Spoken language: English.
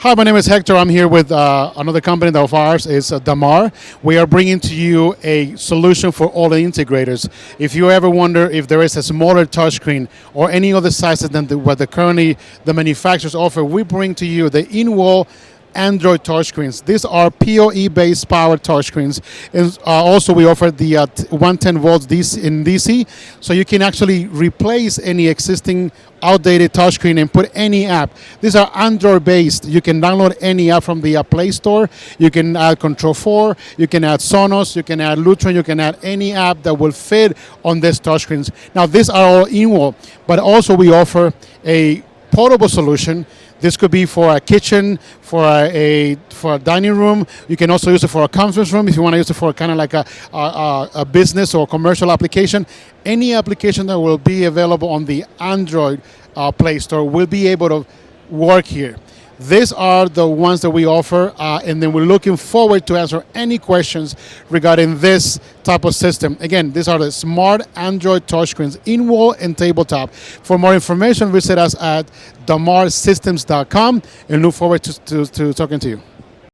Hi, my name is Hector. I'm here with another company of ours. It's Damar. We are bringing to you a solution for all the integrators. If you ever wonder if there is a smaller touchscreen or any other sizes than what currently the manufacturers offer, we bring to you the in-wall Android touchscreens. These are PoE-based power touchscreens. And also we offer the 110 volts DC in DC, so you can actually replace any existing outdated touchscreen and put any app. These are Android-based. You can download any app from the Play Store. You can add Control 4, you can add Sonos, you can add Lutron, you can add any app that will fit on these touchscreens. Now these are all in-wall, but also we offer a portable solution. This could be for a kitchen, for a dining room. You can also use it for a conference room if you want to use it for kind of like a business or commercial application. Any application that will be available on the Android Play Store will be able to work here. These are the ones that we offer, and then we're looking forward to answer any questions regarding this type of system. Again, these are the smart Android touchscreens, in-wall and tabletop. For more information, visit us at damarsystems.com and look forward to talking to you.